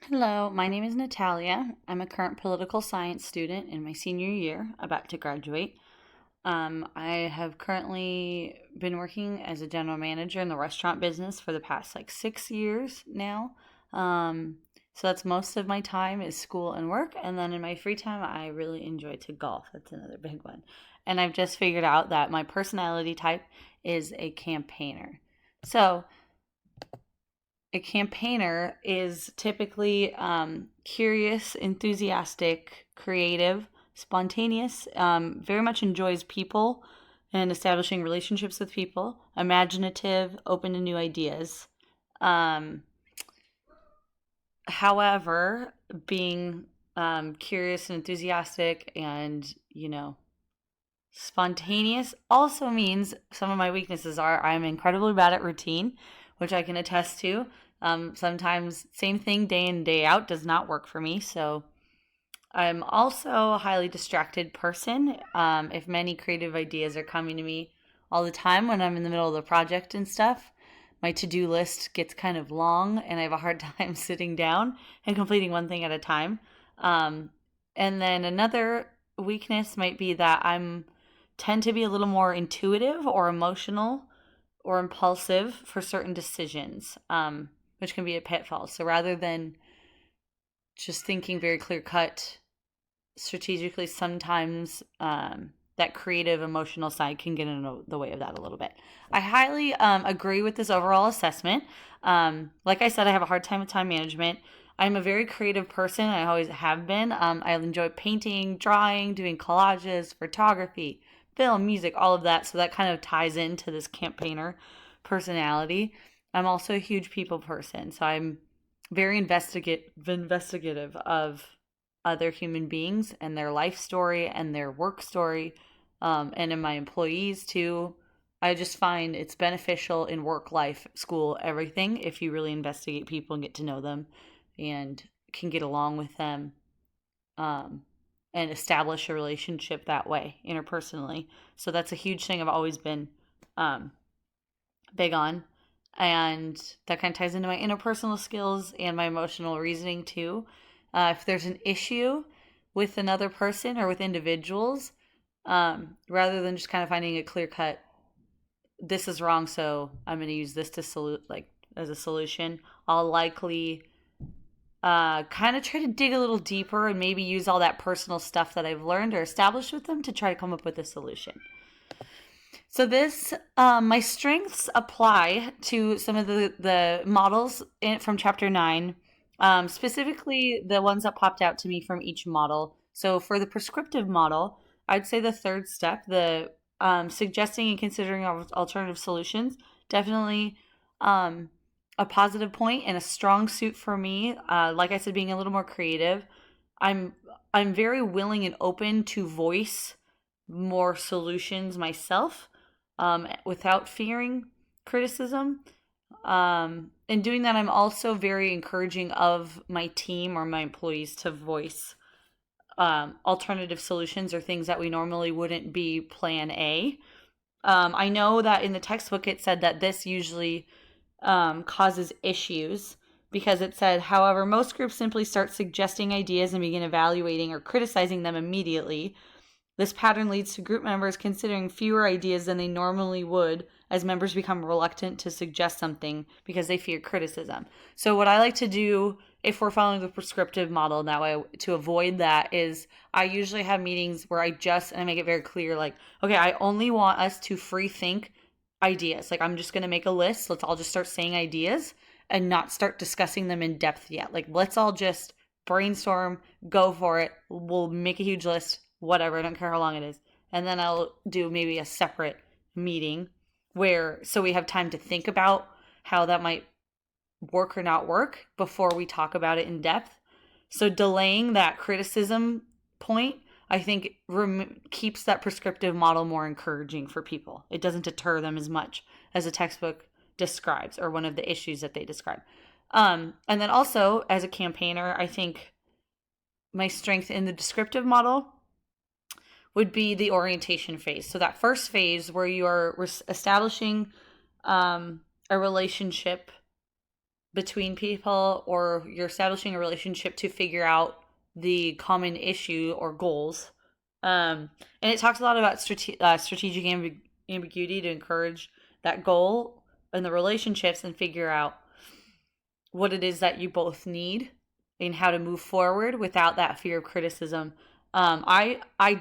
Hello, my name is Natalia. I'm a current political science student in my senior year, about to graduate. I have currently been working as a general manager in the restaurant business for the past like 6 years now. So that's most of my time is school and work. And then in my free time, I really enjoy to golf. That's another big one. And I've just figured out that my personality type is a campaigner. So a campaigner is typically curious, enthusiastic, creative, spontaneous, very much enjoys people and establishing relationships with people, imaginative, open to new ideas. Um, However, being curious and enthusiastic and, spontaneous also means some of my weaknesses are I'm incredibly bad at routine, which I can attest to. Sometimes same thing day in, day out does not work for me. So I'm also a highly distracted person. If many creative ideas are coming to me all the time when I'm in the middle of the project and stuff, my to do list gets kind of long and I have a hard time sitting down and completing one thing at a time. Um, and then another weakness might be that I'm tend to be a little more intuitive or emotional or impulsive for certain decisions, which can be a pitfall. So rather than just thinking very clear cut strategically, sometimes that creative emotional side can get in the way of that a little bit. I highly agree with this overall assessment. Like I said, I have a hard time with time management. I'm a very creative person. I always have been. I enjoy painting, drawing, doing collages, photography, film, music, all of that. So that kind of ties into this campaigner personality. I'm also a huge people person. So I'm very investigative of other human beings and their life story and their work story, and in my employees too. I just find it's beneficial in work life, school, everything if you really investigate people and get to know them and can get along with them, um, and establish a relationship that way interpersonally. So that's a huge thing I've always been um, big on. And that kind of ties into my interpersonal skills and my emotional reasoning too. If there's an issue with another person or with individuals, rather than just kind of finding a clear cut, this is wrong, so I'm going to use this to like as a solution, I'll likely kind of try to dig a little deeper and maybe use all that personal stuff that I've learned or established with them to try to come up with a solution. So this, my strengths apply to some of the models from chapter 9, specifically the ones that popped out to me from each model. So for the prescriptive model, I'd say the third step, the suggesting and considering alternative solutions, definitely um, a positive point and a strong suit for me. Like I said, being a little more creative, I'm I'm very willing and open to voice more solutions myself, without fearing criticism. In doing that, I'm also very encouraging of my team or my employees to voice alternative solutions or things that we normally wouldn't be plan A. I know that in the textbook it said that this usually causes issues because it said, however, most groups simply start suggesting ideas and begin evaluating or criticizing them immediately. This pattern leads to group members considering fewer ideas than they normally would as members become reluctant to suggest something because they fear criticism. So, what I like to do if we're following the prescriptive model that way to avoid that is I usually have meetings where and I make it very clear like, okay, I only want us to free think ideas. Like, I'm just going to make a list. Let's all just start saying ideas and not start discussing them in depth yet. Like, let's all just brainstorm, go for it. We'll make a huge list, whatever, I don't care how long it is. And then I'll do maybe a separate meeting where so we have time to think about how that might work or not work before we talk about it in depth. So delaying that criticism point, I think keeps that prescriptive model more encouraging for people. It doesn't deter them as much as a textbook describes or one of the issues that they describe. And then also as a campaigner, I think my strength in the descriptive model would be the orientation phase. So that first phase where you are establishing a relationship between people, or you're establishing a relationship to figure out the common issue or goals. And it talks a lot about strategic ambiguity to encourage that goal in the relationships and figure out what it is that you both need and how to move forward without that fear of criticism. I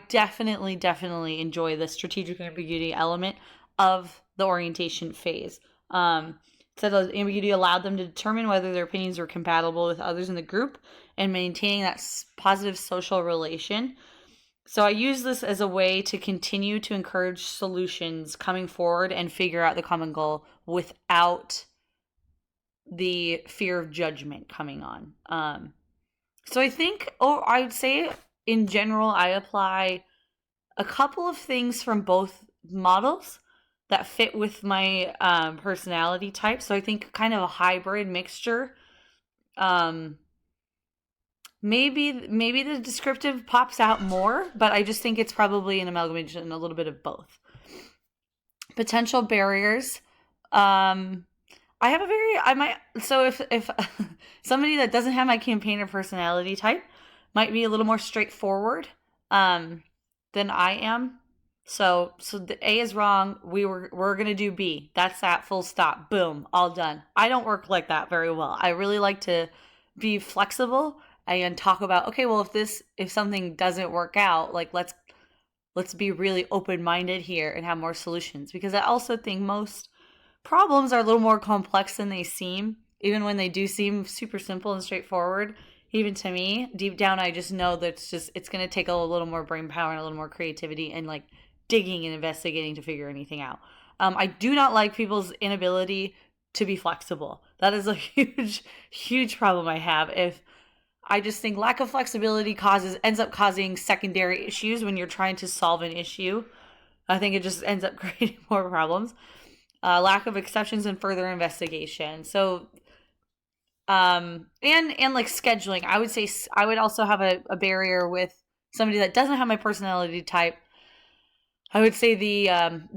definitely enjoy the strategic ambiguity element of the orientation phase. So the ambiguity allowed them to determine whether their opinions were compatible with others in the group and maintaining that positive social relation. So I use this as a way to continue to encourage solutions coming forward and figure out the common goal without the fear of judgment coming on. So I think, I would say in general, I apply a couple of things from both models that fit with my personality type. So I think kind of a hybrid mixture. Maybe the descriptive pops out more, but I just think it's probably an amalgamation, a little bit of both. Potential barriers. So if somebody that doesn't have my campaigner personality type might be a little more straightforward than I am. So the A is wrong. We're gonna do B. That's that, full stop. Boom, all done. I don't work like that very well. I really like to be flexible and talk about, okay, well, if something doesn't work out, like let's be really open-minded here and have more solutions, because I also think most problems are a little more complex than they seem, even when they do seem super simple and straightforward. Even to me, deep down, I just know that it's going to take a little more brain power and a little more creativity and like digging and investigating to figure anything out. I do not like people's inability to be flexible. That is a huge problem I have. If I just think lack of flexibility ends up causing secondary issues when you're trying to solve an issue. I think it just ends up creating more problems. Lack of exceptions and further investigation. So, and like scheduling, I would say I would also have a barrier with somebody that doesn't have my personality type. I would say the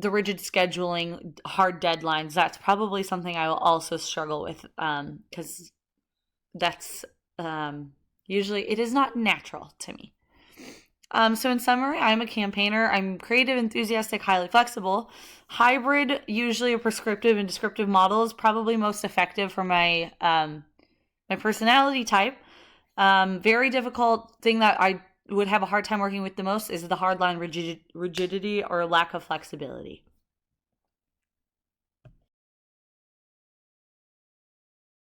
rigid scheduling, hard deadlines. That's probably something I will also struggle with, because that's usually it is not natural to me. So in summary, I'm a campaigner. I'm creative, enthusiastic, highly flexible. Hybrid, usually a prescriptive and descriptive model, is probably most effective for my my personality type. Very difficult thing that I would have a hard time working with the most is the hardline rigidity or lack of flexibility.